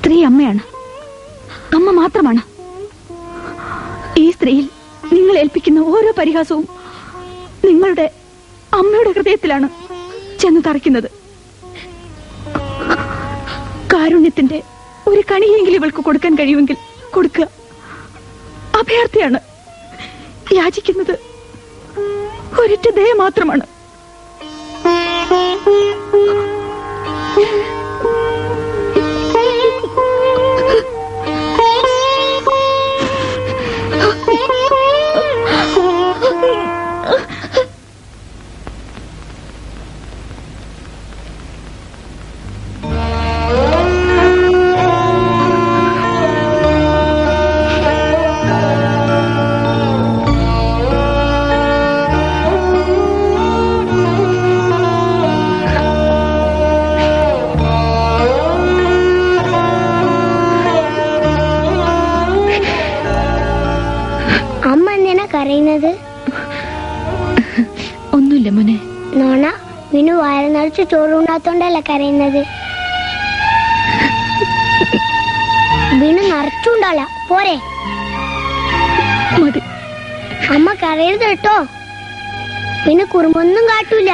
സ്ത്രീ അമ്മയാണ്, അമ്മ മാത്രമാണ്. ഈ സ്ത്രീയിൽ നിങ്ങൾ ഏൽപ്പിക്കുന്ന ഓരോ പരിഹാസവും നിങ്ങളുടെ അമ്മയുടെ ഹൃദയത്തിലാണ് ചെന്ന് തറയ്ക്കുന്നത്. കാരുണ്യത്തിന്റെ ഒരു കണിയെങ്കിലും ഇവൾക്ക് കൊടുക്കാൻ കഴിയുമെങ്കിൽ കൊടുക്കുക. അഭയാർത്ഥിയാണ്, യാചിക്കുന്നത് ഒരൊറ്റ ദയ മാത്രമാണ്. ഒന്നുമില്ല മോനെ. നോണ, വിനു വയറ് നിറച്ച് ചോറുണ്ടാത്തോണ്ടല്ല കരയുന്നത്. വിനു നിറച്ചുണ്ടാല പോരെ. അമ്മ കരയരുത് കേട്ടോ. വിനു കുറുമ്പൊന്നും കാട്ടൂല.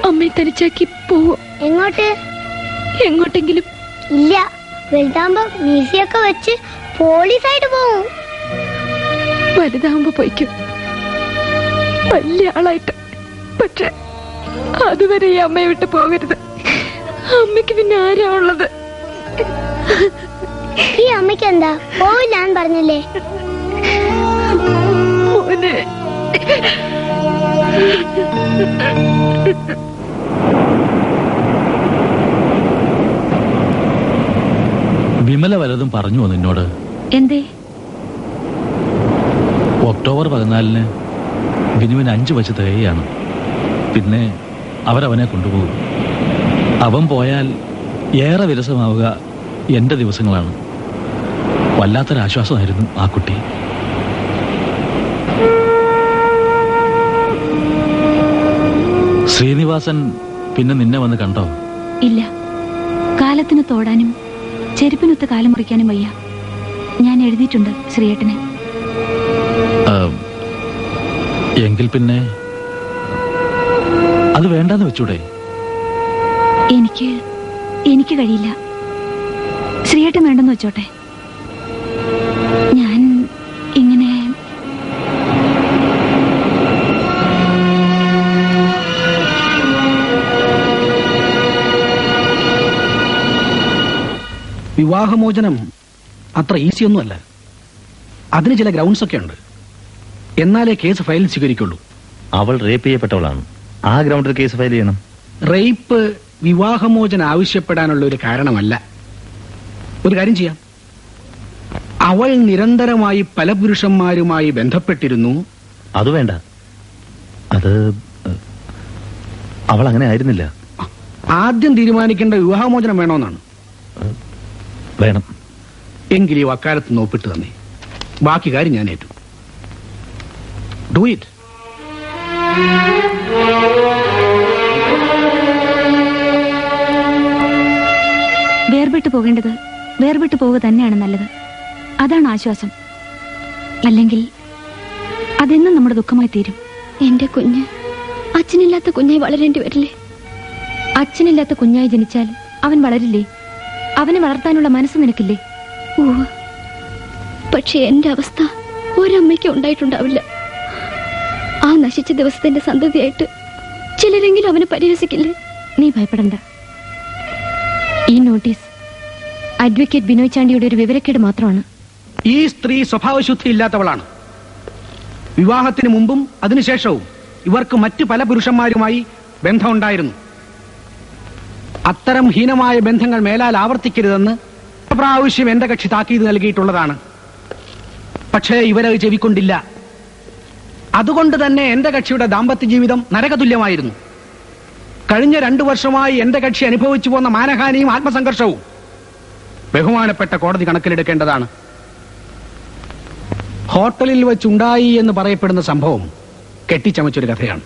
അമ്മയെ തനിച്ചാക്കി പോവോ? എങ്ങോട്ട്? എങ്ങോട്ടെങ്കിലും. ഇല്ല, വലുതാകുമ്പോ മ്യൂസിയൊക്കെ വെച്ച് പോലീസായിട്ട് പോവും. വലുതാകുമ്പോ പോയിക്കും, വലിയ ആളായിട്ട്. പക്ഷെ അതുവരെ ഈ അമ്മയെ വിട്ട് പോകരുത്. അമ്മയ്ക്ക് പിന്നെ ആരാ ഉള്ളത്? ഈ അമ്മയ്ക്ക് എന്താ പോവില്ല ഞാൻ പറഞ്ഞില്ലേ. മോനെ, വിമല വല്ലതും പറഞ്ഞു നിന്നോട്? എന്തേ? ഒക്ടോബർ 14 വിനുവിന് 5 വയസ്സ് തികയാണ്. പിന്നെ അവരവനെ കൊണ്ടുപോകും. അവൻ പോയാൽ ഏറെ വിരസമാവുക എന്റെ ദിവസങ്ങളാണ്. വല്ലാത്തൊരാശ്വാസമായിരുന്നു ആ കുട്ടി. ശ്രീനിവാസൻ പിന്നെ നിന്നെ വന്ന് കണ്ടോ? ഇല്ല. കാലത്തിന് തോടാനും ചെരുപ്പിനൊത്ത് കാലം മുറിക്കാനും വയ്യ. ഞാൻ എഴുതിയിട്ടുണ്ട് ശ്രീയേട്ടനെ. എങ്കിൽ പിന്നെ അത് വേണ്ടെന്ന് വെച്ചൂടെ? എനിക്ക് കഴിയില്ല. ശ്രീയേട്ടൻ വേണ്ടെന്ന് വെച്ചോട്ടെ. ഞാൻ ഇങ്ങനെ വിവാഹമോചനം അത്ര ഈസിയൊന്നുമല്ല. അതിന് ചില ഗ്രൗണ്ട്സ് ഒക്കെ ഉണ്ട്. എന്നാലേ കേസ് ഫയൽ സ്വീകരിക്കുള്ളൂ. അവൾ റേപ്പ് ചെയ്യപ്പെട്ടവളാണ്. ആ ഗ്രൗണ്ടിൽ കേസ് ഫയൽ ചെയ്യണം. റേപ്പ് വിവാഹമോചനം ആവശ്യപ്പെടാനുള്ള ഒരു കാരണമല്ല. ഒരു കാര്യം ചെയ്യാം. അവൾ നിരന്തരമായി പല പുരുഷന്മാരുമായി ബന്ധപ്പെട്ടിരുന്നു. അത് വേണ്ട. അത് അവൾ അങ്ങനെ ആയിരുന്നില്ല. ആദ്യം തീരുമാനിക്കേണ്ട വിവാഹമോചനം വേണമെന്നാണ്. വേണം. എങ്കിൽ ഈ വക്കാലത്ത് നോപ്പിട്ട് തന്നെ ബാക്കി കാര്യം ഞാൻ ഏറ്റു. Do it. വേർപെട്ടു പോകേണ്ടത് വേർപെട്ടു പോവുക തന്നെയാണ് നല്ലത്. അതാണ് ആശ്വാസം. അല്ലെങ്കിൽ അതെന്നും നമ്മുടെ ദുഃഖമായി തീരും. എന്റെ കുഞ്ഞ് അച്ഛനില്ലാത്ത കുഞ്ഞായി വളരേണ്ടി വരില്ലേ? അച്ഛനില്ലാത്ത കുഞ്ഞായി ജനിച്ചാൽ അവൻ വളരില്ലേ? അവനെ വളർത്താനുള്ള മനസ്സ് നിനക്കില്ലേ? പക്ഷെ എന്റെ അവസ്ഥ ഒരമ്മയ്ക്ക് ഉണ്ടായിട്ടുണ്ടാവില്ല. ആ നശിച്ച ദിവസത്തിന്റെ സന്തതിയായിട്ട് ചിലരെങ്കിലും അവനെ പരിഹസിക്കില്ലേ? നീ ഭയപ്പെടണ്ട. ഈ നോട്ടീസ് അഡ്വക്കേറ്റ് ബിനോയ് ചാണ്ടിയുടെ ഒരു വിവരക്കേട് മാത്രമാണ്. ഈ സ്ത്രീ സ്വഭാവശുദ്ധി ഇല്ലാത്തവളാണ്. വിവാഹത്തിന് മുമ്പും അതിനുശേഷവും ഇവർക്ക് മറ്റു പല പുരുഷന്മാരുമായി ബന്ധമുണ്ടായിരുന്നു. അത്തരം ഹീനമായ ബന്ധങ്ങൾ മേലാൽ ആവർത്തിക്കരുതെന്ന് പ്രാവശ്യം എന്റെ കക്ഷി താക്കീത് നൽകിയിട്ടുള്ളതാണ്. പക്ഷേ ഇവരത് ചെവിക്കൊണ്ടില്ല. അതുകൊണ്ട് തന്നെ എന്റെ കക്ഷിയുടെ ദാമ്പത്യ ജീവിതം നരകതുല്യമായിരുന്നു. കഴിഞ്ഞ 2 വർഷമായി എന്റെ കക്ഷി അനുഭവിച്ചു പോന്ന മാനഹാനിയും ആത്മസംഘർഷവും ബഹുമാനപ്പെട്ട കോടതി കണക്കിലെടുക്കേണ്ടതാണ്. ഹോട്ടലിൽ വെച്ചുണ്ടായി എന്ന് പറയപ്പെടുന്ന സംഭവം കെട്ടിച്ചമച്ചൊരു കഥയാണ്.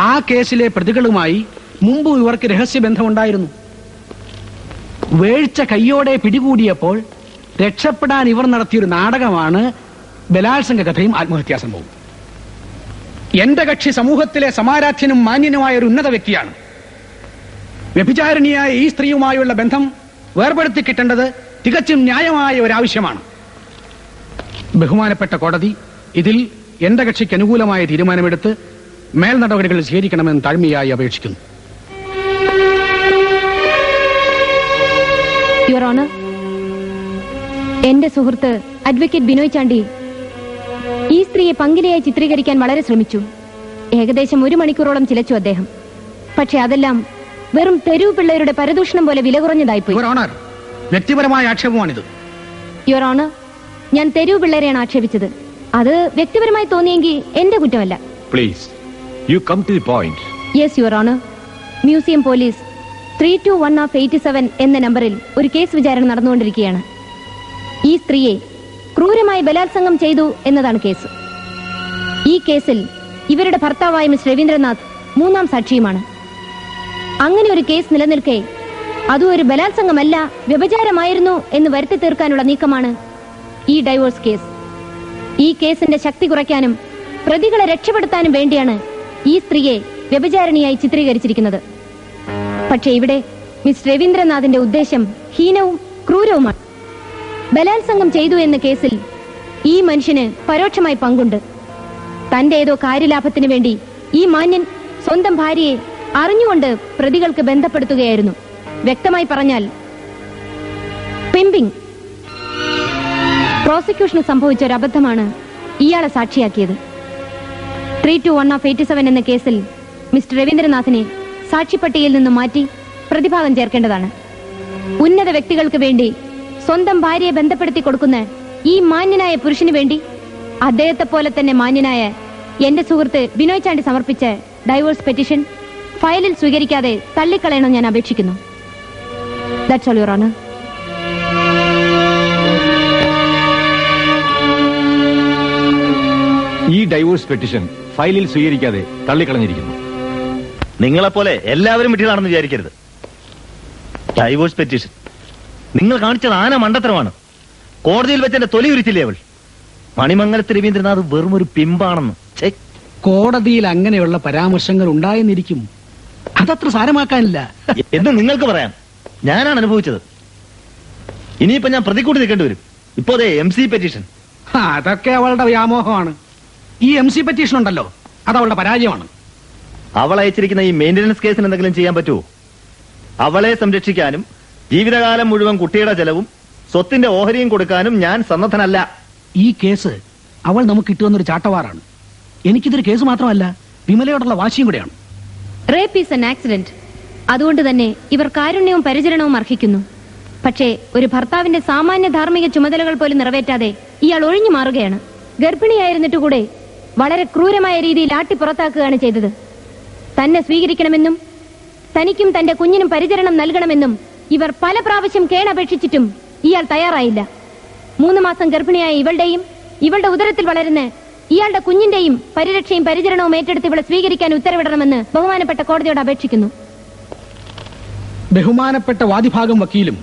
ആ കേസിലെ പ്രതികളുമായി മുമ്പ് ഇവർക്ക് രഹസ്യബന്ധമുണ്ടായിരുന്നു. വേഴ്ച കയ്യോടെ പിടികൂടിയപ്പോൾ രക്ഷപ്പെടാൻ ഇവർ നടത്തിയൊരു നാടകമാണ് ബലാത്സംഗ കഥയും ആത്മഹത്യാസംഭവവും. എന്റെ കക്ഷി സമൂഹത്തിലെ സമാരാധ്യനും മാന്യനുമായ ഒരു ഉന്നത വ്യക്തിയാണ്. വ്യഭിചാരിണിയായ ഈ സ്ത്രീയുമായുള്ള ബന്ധം വേർപെടുത്തി കിട്ടേണ്ടത് തികച്ചും ന്യായമായ ഒരാവശ്യമാണ്. ബഹുമാനപ്പെട്ട കോടതി ഇതിൽ എന്റെ കക്ഷിക്ക് അനുകൂലമായ തീരുമാനമെടുത്ത് മേൽ നടപടികൾ സ്വീകരിക്കണമെന്ന് താഴ്മയായി അപേക്ഷിക്കുന്നു. യുവർ ഓണർ, എന്റെ സുഹൃത്ത് അഡ്വക്കേറ്റ് ബിനോയ് ചാണ്ടി ഈ സ്ത്രീയെ പങ്കിലയായി ചിത്രീകരിക്കാൻ വളരെ ശ്രമിച്ചു. ഏകദേശം 1 മണിക്കൂറോളം ചിലച്ചു അദ്ദേഹം. പക്ഷെ അതെല്ലാം വെറും തെരുവ് പിള്ളേരുടെ പരദൂഷണം പോലെ വില കുറഞ്ഞതായിപ്പോയി. വ്യക്തിപരമായ ആക്ഷേപമാണിത്. യുവർ ഓണർ, ഞാൻ തെരുവ് പിള്ളേരെയാണ് ആക്ഷേപിച്ചത്. അത് വ്യക്തിപരമായി തോന്നിയെങ്കിൽ എന്റെ കുറ്റമല്ല. Please you come to the point. Yes your honour. Museum police 321/87 എന്ന നമ്പറിൽ ഒരു കേസ് വിചാരണ നടന്നുകൊണ്ടിരിക്കുകയാണ്. ഈ സ്ത്രീയെ ക്രൂരമായി ബലാത്സംഗം ചെയ്തു എന്നതാണ് കേസ്. ഈ കേസിൽ ഇവരുടെ ഭർത്താവായ മിസ്റ്റർ രവീന്ദ്രനാഥ് 3ാം സാക്ഷിയുമാണ്. അങ്ങനെ ഒരു കേസ് നിലനിൽക്കെ അതും ഒരു ബലാത്സംഗമല്ല, വ്യഭിചാരമായിരുന്നു എന്ന് വരുത്തി തീർക്കാനുള്ള നീക്കമാണ് ഈ ഡൈവോഴ്സ് കേസ്. ഈ കേസിന്റെ ശക്തി കുറയ്ക്കാനും പ്രതികളെ രക്ഷപ്പെടുത്താനും വേണ്ടിയാണ് ഈ സ്ത്രീയെ വ്യഭിചാരിണിയായി ചിത്രീകരിച്ചിരിക്കുന്നത്. പക്ഷേ ഇവിടെ മിസ്റ്റർ രവീന്ദ്രനാഥിന്റെ ഉദ്ദേശം ഹീനവും ക്രൂരവുമാണ്. ബലാത്സംഗം ചെയ്തു എന്ന കേസിൽ ഈ മനുഷ്യന് പരോക്ഷമായി പങ്കുണ്ട്. തന്റെ ഏതോ കാര്യലാഭത്തിന് വേണ്ടി ഈ മാന്യൻ സ്വന്തം ഭാര്യയെ അറിഞ്ഞുകൊണ്ട് പ്രതികൾക്ക് ബന്ധപ്പെടുത്തുകയായിരുന്നു. വ്യക്തമായി പറഞ്ഞാൽ പിമ്പിംഗ്. പ്രോസിക്യൂഷന് സംഭവിച്ച ഒരു അബദ്ധമാണ് ഇയാളെ സാക്ഷിയാക്കിയത്. 321/87 എന്ന കേസിൽ മിസ്റ്റർ രവീന്ദ്രനാഥിനെ സാക്ഷിപ്പട്ടികയിൽ നിന്നും മാറ്റി പ്രതിഭാഗം ചേർക്കേണ്ടതാണ്. ഉന്നത വ്യക്തികൾക്ക് വേണ്ടി സ്വന്തം ഭാര്യയെ ബന്ധപ്പെടുത്തി കൊടുക്കുന്ന ഈ മാന്യനായ പുരുഷന് വേണ്ടി അദ്ദേഹത്തെ പോലെ തന്നെ മാന്യനായ എന്റെ സുഹൃത്ത് ബിനോയ് ചാണ്ടി സമർപ്പിച്ച ഡൈവോഴ്സ് പെറ്റീഷൻ ഫയലിൽ സ്വീകരിക്കാതെ തള്ളിക്കളയണം ഞാൻ അപേക്ഷിക്കുന്നു. That's all your honour. ഈ ഡൈവോഴ്സ് പെറ്റീഷൻ ഫയലിൽ സ്വീകരിക്കാതെ തള്ളിക്കളഞ്ഞിരിക്കുന്നു. നിങ്ങളെപ്പോലെ എല്ലാവരും വിട്ടിലാണെന്ന് വിചാരിക്കരുത്. ഡൈവോഴ്സ് പെറ്റീഷൻ നിങ്ങൾ കാണിച്ചത് ആന മണ്ടത്തരമാണ്. കോടതിയിൽ വെച്ച് എന്റെ തൊലി ഉരിച്ചില്ലേ അവൾ. മണിമംഗലത്ത് രവീന്ദ്രനാഥ് വെറും ഒരു പിമ്പാണെന്ന്. കോടതിയിൽ അങ്ങനെയുള്ള പരാമർശങ്ങൾ ഉണ്ടായെന്നിരിക്കും, അതത്ര സാരമാക്കാനില്ല എന്ന് നിങ്ങൾക്ക് പറയാം. ഞാനാണ് അനുഭവിച്ചത്. ഇനിയിപ്പോ ഞാൻ പ്രതിക്കൂട്ടി നിൽക്കേണ്ടി വരും. ഇപ്പോ അതെ MC പെറ്റീഷൻ. അതൊക്കെ അവളുടെ വ്യാമോഹമാണ്. ഈ MC പെറ്റീഷൻ ഉണ്ടല്ലോ, അത് അവളുടെ പരാജയമാണ്. അവൾ അയച്ചിരിക്കുന്ന ഈ മെയിന്റനൻസ് കേസിന് എന്തെങ്കിലും ചെയ്യാൻ പറ്റുമോ? അവളെ സംരക്ഷിക്കാനും ജീവിതകാലം മുഴുവൻ കുട്ടിയുടെ ചെലവും സ്വത്തിന്റെ ഓഹരിയും കൊടുക്കാനും ഞാൻ സന്നദ്ധനല്ല. ഈ കേസ് അവൾ നമുക്ക് കിട്ടുമെന്നൊരു ചാട്ടവാറാണ്. എനിക്കിതൊരു കേസ് മാത്രമല്ല, വിമലയോടുള്ള വാശിയും കൂടെയാണ്. Rape is an accident. അതുകൊണ്ട് തന്നെ ഇവർ കാരുണ്യവും പരിചരണവും അർഹിക്കുന്നു. പക്ഷേ ഒരു ഭർത്താവിന്റെ സാമാന്യ ധാർമ്മിക ചുമതലകൾ പോലും നിറവേറ്റാതെ ഇയാൾ ഒഴിഞ്ഞു മാറുകയാണ്. ഗർഭിണിയായിരുന്നിട്ടുകൂടെ വളരെ ക്രൂരമായ രീതിയിൽ ആട്ടി പുറത്താക്കുകയാണ് ചെയ്തത്. തന്നെ സ്വീകരിക്കണമെന്നും തനിക്കും തന്റെ കുഞ്ഞിനും പരിചരണം നൽകണമെന്നും ഇവർ പല പ്രാവശ്യം കേണപേക്ഷിച്ചിട്ടും ഇയാൾ തയ്യാറായില്ല. 3 മാസം ഗർഭിണിയായ ഇവളുടെയും ഇവളുടെ ഉദരത്തിൽ വളരുന്ന ഇയാളുടെ കുഞ്ഞിന്റെയും പരിരക്ഷയും പരിചരണവും ഏറ്റെടുത്ത് ഇവളെ സ്വീകരിക്കാൻ ഉത്തരവിടണമെന്ന് ബഹുമാനപ്പെട്ട കോടതിയോട് അപേക്ഷിക്കുന്നു. ബഹുമാനപ്പെട്ട വാദിഭാഗം വക്കീലും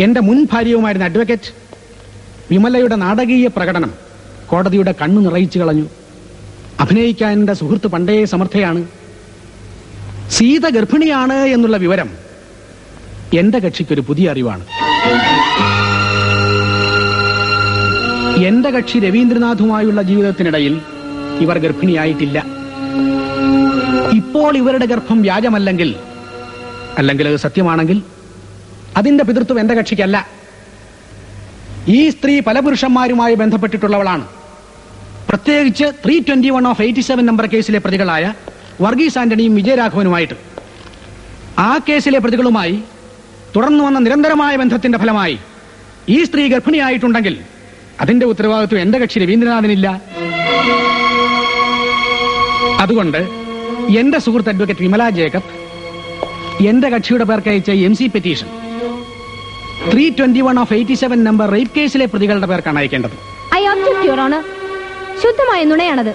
എന്റെ മുൻ ഭാര്യയുമായിരുന്ന അഡ്വക്കേറ്റ് വിമലയുടെ നാടകീയ പ്രകടനം കോടതിയുടെ കണ്ണു നിറയിച്ചു കളഞ്ഞു. അഭിനയിക്കാൻ എന്റെ സുഹൃത്ത് പണ്ടേ സമർത്ഥയാണ്. സീത ഗർഭിണിയാണ് എന്നുള്ള വിവരം എന്റെ കക്ഷിക്കൊരു പുതിയ അറിവാണ്. എന്റെ കക്ഷി രവീന്ദ്രനാഥുമായുള്ള ജീവിതത്തിനിടയിൽ ഇവർ ഗർഭിണിയായിട്ടില്ല. ഇപ്പോൾ ഇവരുടെ ഗർഭം വ്യാജമല്ലെങ്കിൽ അത് സത്യമാണെങ്കിൽ അതിന്റെ പിതൃത്വം എന്റെ കക്ഷിക്കല്ല. ഈ സ്ത്രീ പല പുരുഷന്മാരുമായി ബന്ധപ്പെട്ടിട്ടുള്ളവളാണ്. പ്രത്യേകിച്ച് 321/87 നമ്പർ കേസിലെ പ്രതികളായ വർഗീസ് ആന്റണിയും വിജയരാഘവനുമായിട്ട്. ആ കേസിലെ പ്രതികളുമായി തുടർന്നു വന്ന നിരന്തരമായ ബന്ധത്തിന്റെ ഫലമായി ഈ സ്ത്രീ ഗർഭിണിയായിട്ടുണ്ടെങ്കിൽ അതിന്റെ ഉത്തരവാദിത്വം എന്റെ കക്ഷി രവീന്ദ്രനാഥിനില്ല. അതുകൊണ്ട് എന്റെ സുഹൃത്ത് അഡ്വക്കേറ്റ് വിമല ജേക്കബ് എന്റെ കക്ഷിയുടെ പേർക്ക് അയച്ച MC പെറ്റീഷൻ 321/87 നമ്പർ റേപ്പ് കേസിലെ പ്രതികളുടെ പേർക്കാണ് അയക്കേണ്ടത്. I object your honour. ശുദ്ധമായ നുണയാണത്.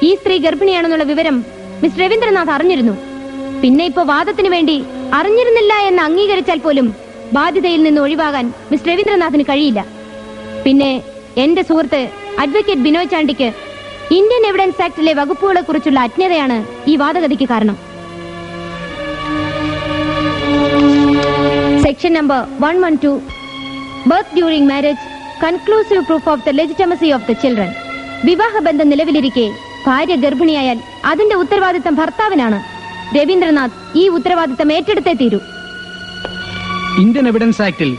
ഈ സ്ത്രീ ഗർഭിണിയാണെന്നുള്ള വിവരം മിസ്റ്റർ രവീന്ദ്രനാഥ് അറിഞ്ഞിരുന്നു. പിന്നെ ഇപ്പൊ വാദത്തിന് വേണ്ടി അറിഞ്ഞിരുന്നില്ല എന്ന് അംഗീകരിച്ചാൽ പോലും ബാധ്യതയിൽ നിന്ന് ഒഴിവാകാൻ മിസ്റ്റർ രവീന്ദ്രനാഥിന് കഴിയില്ല. പിന്നെ എന്റെ സുഹൃത്ത് അഡ്വക്കേറ്റ് ബിനോയ് ചാണ്ടിക്ക് ഇന്ത്യൻ എവിഡൻസ് ആക്ടിലെ വകുപ്പുകളെ കുറിച്ചുള്ള അജ്ഞതയാണ് ഈ വാദഗതിക്ക് കാരണം. Section number 112 birth during marriage conclusive proof of the legitimacy of the children. വിവാഹബന്ധം നിലവിലിരിക്കെ ഭാര്യ ഗർഭിണിയായാൽ അതിന്റെ ഉത്തരവാദിത്തം ഭർത്താവിനാണ്. രവീന്ദ്രനാഥ് ഈ ഉത്തരവാദിത്തം ഏറ്റെടുത്തേ തീരൂ. ഇന്ത്യൻ എവിഡൻസ് ആക്ടിൽ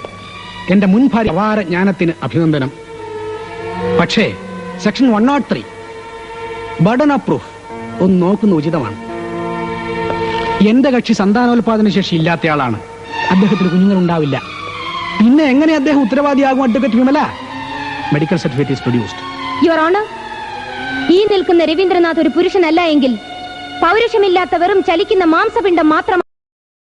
എന്റെ മുൻ ഭാര്യ അപാര ജ്ഞാനത്തിന് അഭിനന്ദനം. പക്ഷേ സെക്ഷൻ 103 ബർഡൻ ഓഫ് പ്രൂഫ് ഒന്ന് നോക്കുന്ന ഉചിതമാണ്. എന്റെ കക്ഷി സന്താനോൽപാദന ശേഷി ഇല്ലാത്തയാളാണ്. അദ്ദേഹത്തിന് കുഞ്ഞുങ്ങൾ ഉണ്ടാവില്ല. പിന്നെ എങ്ങനെ അദ്ദേഹം ഉത്തരവാദിയാകും? Advocate Vimala, medical certificate is produced. Your honour, ഈ നിൽക്കുന്ന രവീന്ദ്രനാഥ് ഒരു പുരുഷനല്ല എങ്കിൽ പൗരുഷമില്ലാത്ത വെറും ചലിക്കുന്ന മാംസപിണ്ഡം മാത്രം